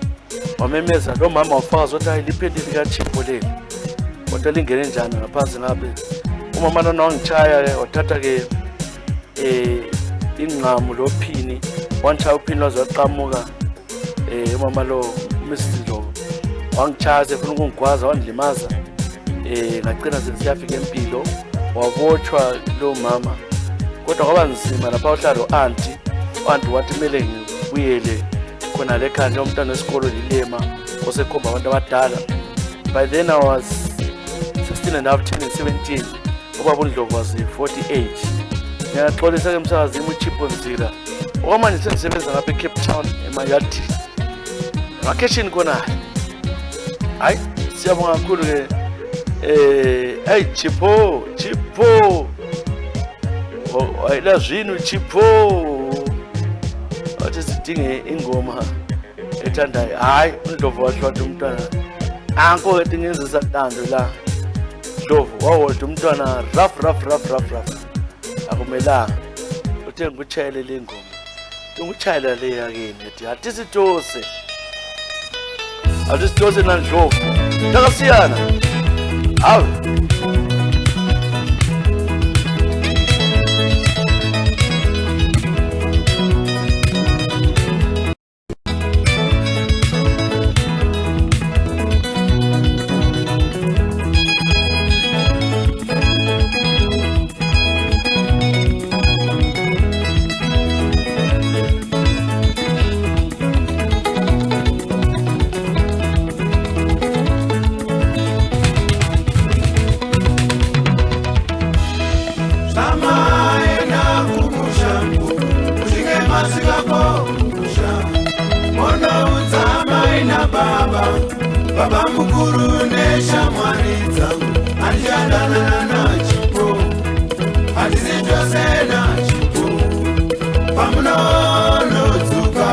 wamemeza lo mama wafaza ukuthi liphenti lika chip leli kodwa lingene njani ngaphansi ngabe umama lona wangitshaya wathatha ke ingqamu lo phini wanchaya uphini wazaqamuka umama lo Mrs Ndlovu wangitshaya sefuna ukungigwaza wandilimaza ngagcina sesiyafika empilo wabotshwa lo mama kodwa kwaba nzima lapha uhlala lo-anti wathi kumele ngibuyele khona lekhaya umntwana wesikolo lilema osekhomba abantu abadala. By then I was 16 and a half, 10 and 17. Ubaba uNdlovu was 48. Ngiyaxolisa ke msakazimi uChiponzira okwamanje sengisebenza ngapha eCape Town eMayadi vacation khona. Hayi siyabonga kakhulu ke hey Chipo ayila zwini Chipo athi sidinge ingoma ethandayo. Hayi uNdlovu wahlwa umntwana anko ethi ngenza satando la Ndlovu waholda umntwana rough akumelanga uthe ngikuchayele le ngoma ngikuchayela le yakini ethi atisitose nandlovu takasiyana hawu Baba mukuru nesha mwanitsa anjadana na chipo atizitose na chipo pamunono tuka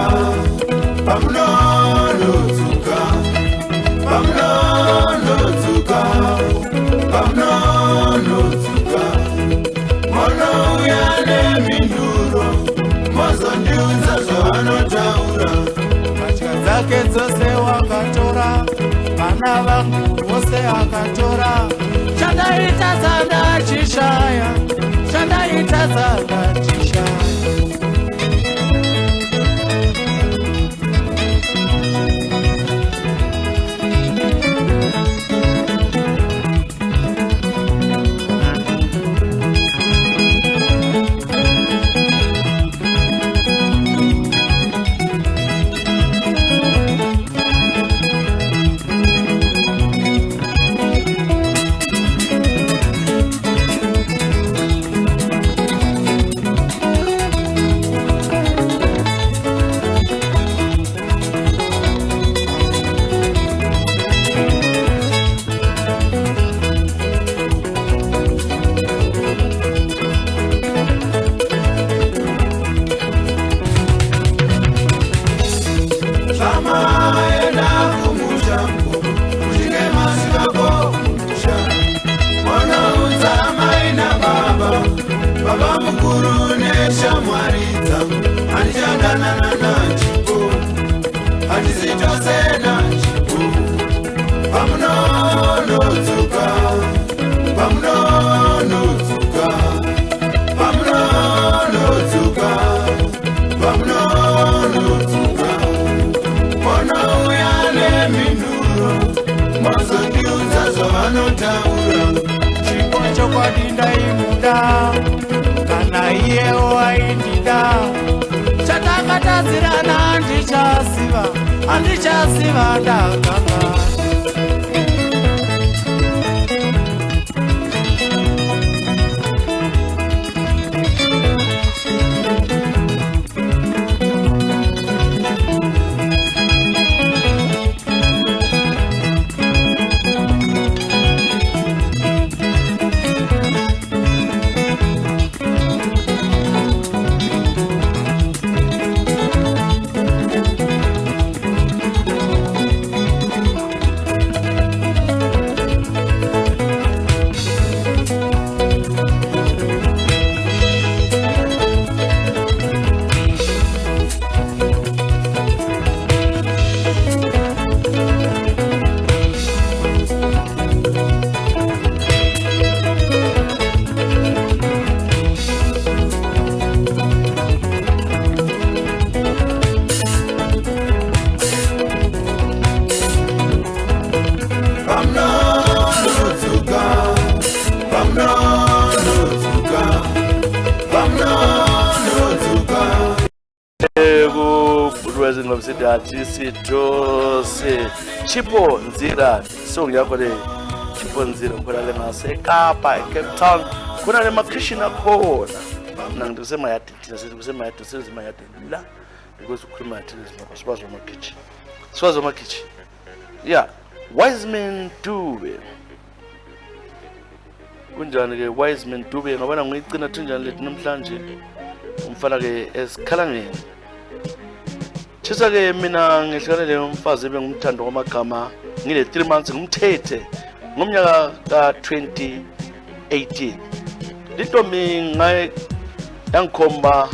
mono yane minduro mozo ndiunza zvaanotaura patya dzake dzose wakatora vana vangu vose akatora chandaita ndachishaya kana iye waindida chatakatadzirana handichasiva ndakanga Tshisa chipo nzira song yakho le chipo nzira khona le ngaseKapa eCape Town khona le makhishini akhona mina ngisemayadi thina sisemayadi sisemayadi la because ukhuluma thina sibazo makhichi yeah wise men Dube kunjani ke wise men Dube ngabona ngiyicina thunjani lethi namhlanje umfana ke esikhalangeni Tshisa ke mina ngihlale umfazi ebengumthando kwamagama ngile 3 months ngumthethe ngomnyaka ka 2018 Litombi yangikhomba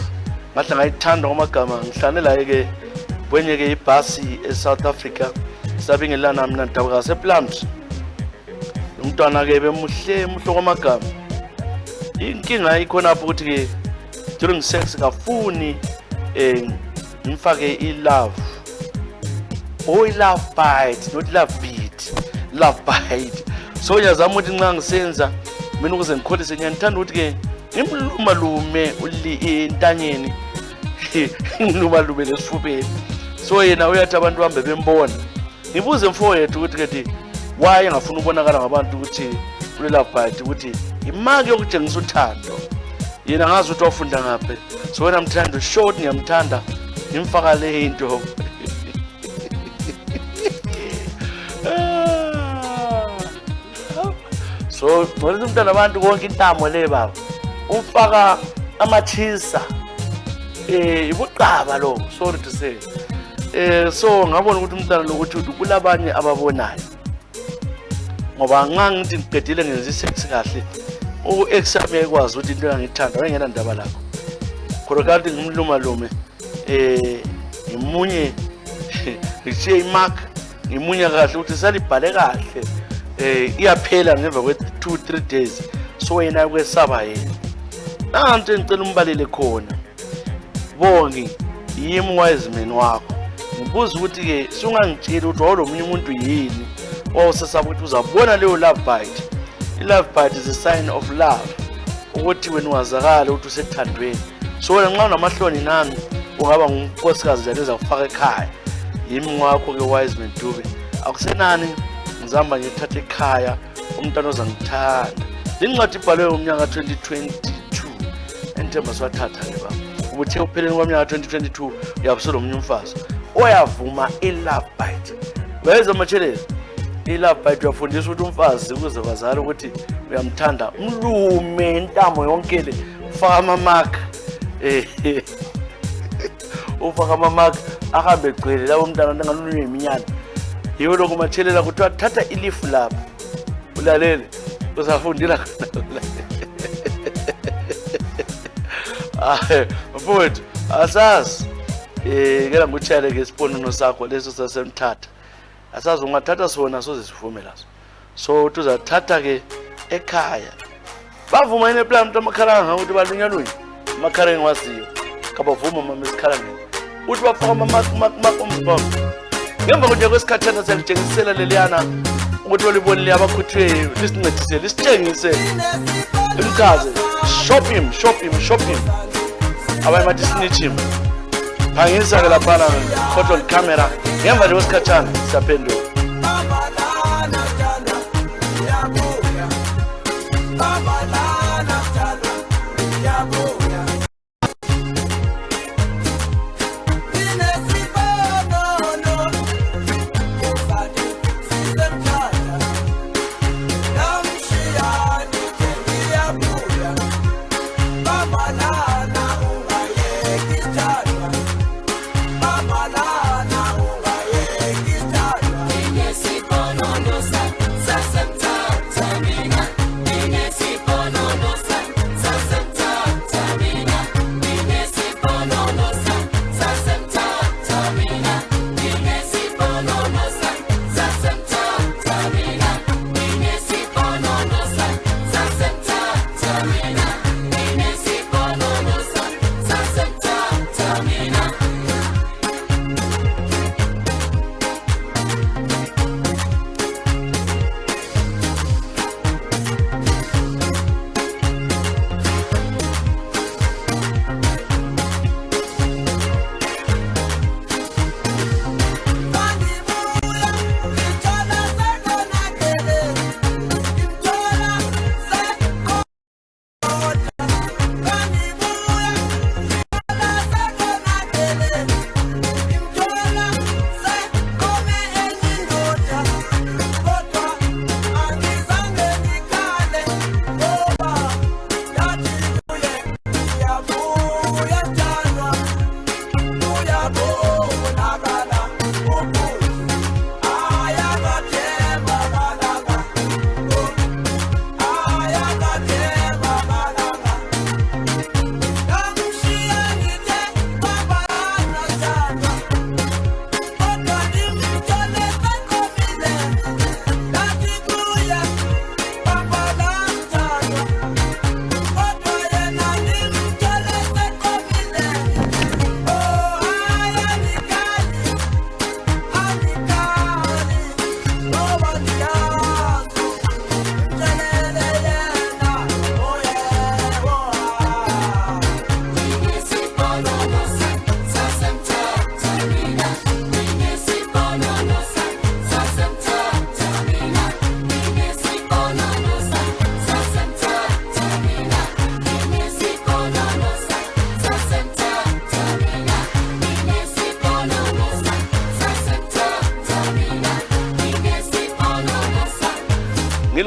ngathi ngayithanda ngomagama ngihlanela ke kwenye ke ibhasi eSouth Africa sabingelana mina ndabuka sePlums umntwana ke bemuhle kwamagama inkinga ikhona lapho ukuthi ke during sex kafuni ngifake ilove love bite not love beat love bite so ngiyazama ukuthi nxa ngisenza mina ukuze ngikholise ngiyandithanda ukuthi ke ngimlumalume intanyeni ngimlumalume lesifubeni so yena uyathi abantu bambe bembona ngibuze mfowethu ukuthi ke why engafuna ukubonakala ngabantu ukuthi ule love bite ukuthi imaki yokutshengisa uthando yena ngazi ukuthi wafunda ngaphi so wena mthando short ngiyamthanda ngimfaka le into so ngolisa umntwana abantu konke intamo le baba umfaka Tshisa ibuqaba lo sorry to say so ngabona ukuthi umntwana lokuthi kulabanye ababonayo ngoba nxa ngithi ngiqedile ngenza isex kahle u-ex yami ekwazi ukuthi into engithanda wayengena ndaba lakho khona kanti ngimlumalume ngimunye ngishiye imark ngimunye kahle ukuthi salibhale kahle iyaphela ngemva kwe-2-3 days so yena kwesaba yena nanto engicela umbalele khona bonke yimi wise man wakho ngibuza ukuthi ke sungangitshela ukuthi wawulomunye umuntu yini owusesaba ukuthi uzabona leyo love bite i-love bite is a sign of love ukuthi wena wazakala ukuthi usethandweni so wena nxa unamahloni nami ungaba ngunkosikazi njalo ezakufaka ekhaya yimi wakho ke wise man Dube akusenani ngizamba ngithatha ekhaya umntwana ozangithanda lincwadi ibhalwe umnyaka 2022 enthemba siwathatha ke baba ubuthe upheleni kwamnyaka 2022 uyabusolo omunye umfazi oyavuma i-love bite weza matshelezi i-love bite uyafundisa ukuthi umfazi ukuze bazali ukuthi uyamthanda mlume intamo yonke le ufaka amamark ufaka amamark ahambe egcwele labo umntana ngalunye iminyana yiwo lokho matshelela kuthiwa thatha ilifu lapho ulalele uzafundela khona mfowethu asazi kela ngutshele ke isiponono sakho leso sasemthatha asazi ungathatha sona soze sivume laso so tuzathatha ke ekhaya bavuma ine plan amakhalanga ukuthi balunyalunya amakhalanga wasiyo kabavuma mama esikhalanga uthi bafaka amamark omzimba ngemva konje kwesikhathana siyalithengisela leliyana ukuthi olibonile abakhuthwe lisincedisele lisitshengise imkhaze shop him abaye bathi snitch him phangisa ke lapha photo camera ngemva nje kwesikhathana siyaphendula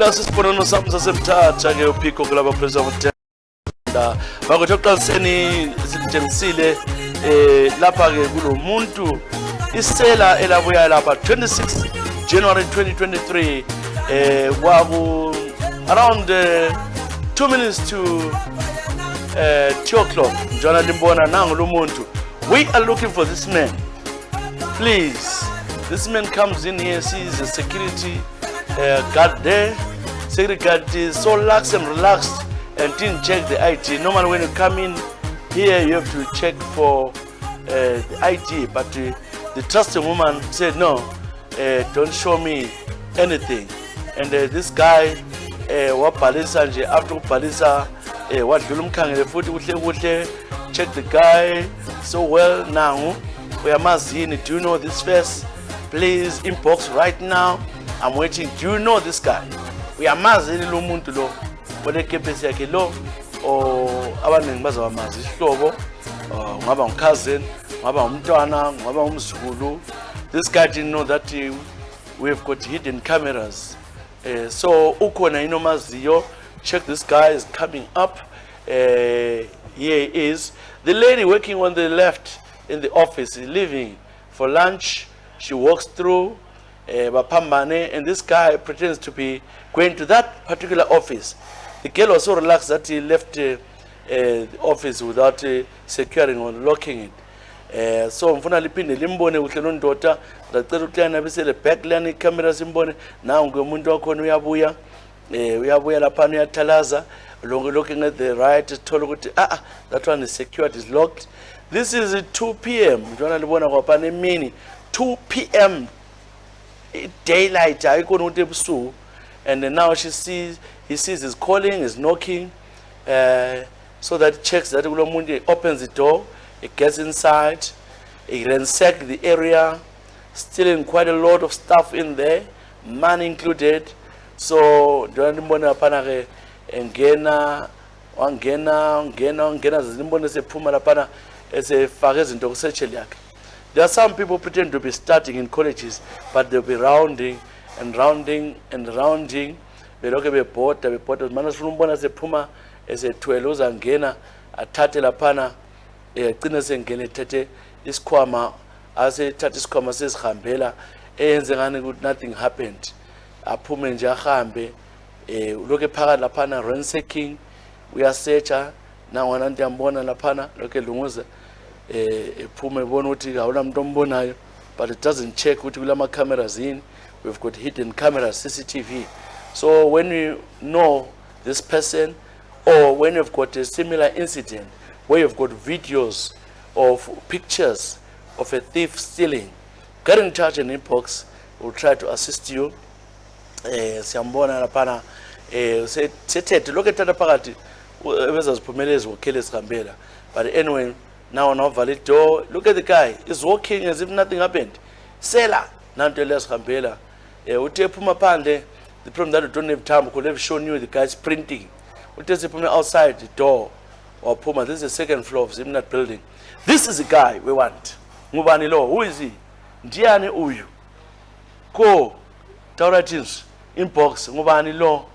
Ila sisibonano sami sasemthatha ke uphiko kulaba president bakuthi oqaliseni sithengisile lapha ke kulomuntu isela elabuya lapha 26 January 2023 kwaku around 2 minutes to 2 o'clock njana limbona nangu lo muntu. We are looking for this man. Please, this man comes in here, sees a security guard there. Security guard is so lax and relaxed and didn't check the ID. Normally when you come in here, you have to check for the ID, but the trusting woman said, no, don't show me anything. And this guy, wabhalisa nje, after ubhalisa, wadlula umkhangele futhi kuhle check the guy so well now. Uyamazini, do you know this face? Please inbox right now. I'm waiting. Do you know this guy? Uyamazini lo muntu lo. Bole kepesi yakhe lo o abaningi bazawamazi isihlobo, ngaba cousin, ngaba umntwana, ngaba umzukulu. This guy didn't know that we've got hidden cameras. So ukhona inomaziyo. Check, this guy is coming up. Here he is. The lady working on the left in the office is leaving for lunch. She walks through Bapambane, and this guy pretends to be going to that particular office. The girl was so relaxed that he left the office without securing or locking it. So mfuna liphinde limbone kuhle nondota ngacela uklana bisele backline camera simbone nawo ngomuntu wakhona uyabuya uyabuya lapha uyathalaza looking at the right told ukuthi that one is secured, is locked. This is 2 p.m. njona libona kwapha emini 2 p.m. daylight ayikho ukuthi ebusuku. And now he sees he's calling, he's knocking, so that he checks that kulo muntu. He opens the door, he gets inside, he ransacks the area, stealing quite a lot of stuff in there, money included. So njona libona lapha ke engena zimbone sephuma lapha esefaka izinto kusetsheli yakhe. There are some people pretend to be starting in colleges, but they'll be rounding and rounding and rounding. Beloke bebhoda mana sifuna umbona sephuma esetwele uzangena athathe laphana egcina sengene ethathe isikhwama asethatha isikhwama sesihambela eyenze ngani ukuthi nothing happened. Aphume nje ahambe uloke phakathi laphana ransacking, uyasearcha nangona ndiyambona laphana loke lunguza ephume ebona ukuthi awula muntu ombonayo, but it doesn't check ukuthi kulama cameras in. We've got hidden cameras, CCTV. So when we know this person, or when you've got a similar incident where you've got videos of pictures of a thief stealing, get in touch and inbox. We'll try to assist you. Siyambona lapana sethethe lokho ethatha phakathi ebezaziphumeleza wokhele sihambela. But anyway, now valid door. Look at the guy. He's walking as if nothing happened. Sela nanto lesihambela. Uthe phuma phandle. The problem that you don't have time, could have shown you the guy's printing. Uthe sephuma outside the door or phuma. This is the second floor of Zimnat building. This is the guy we want. Ngubani lo? Who is he? Ndiani uyu? Ko Tauratins inbox ngubani lo?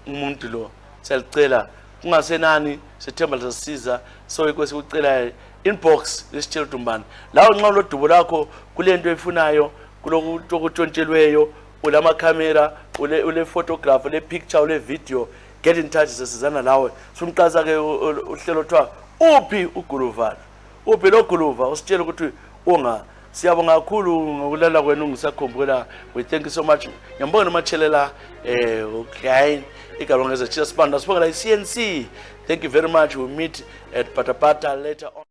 Umuntu lo. Siyacela kungasenani sethemba lisasiza, so ikwesi ucela inbox isitshela umbani lawo nxa lo dubo lakho kulento efunayo kuloko kuntshontshelweyo ulama camera ule photograph le picture ule video. Get in touch sesizana lawe sumqaza ke uhlelo thwa uphi uguluva uphi lo guluva usitshela ukuthi unga. Siyabonga kakhulu ngokulala kwenu Ngisakhumbula. We thank you so much. Ngiyambonga nomachelela okay igalongeza Tshisa Sibanda sibonga la CNC. Thank you very much. We'll meet at Patapata later on.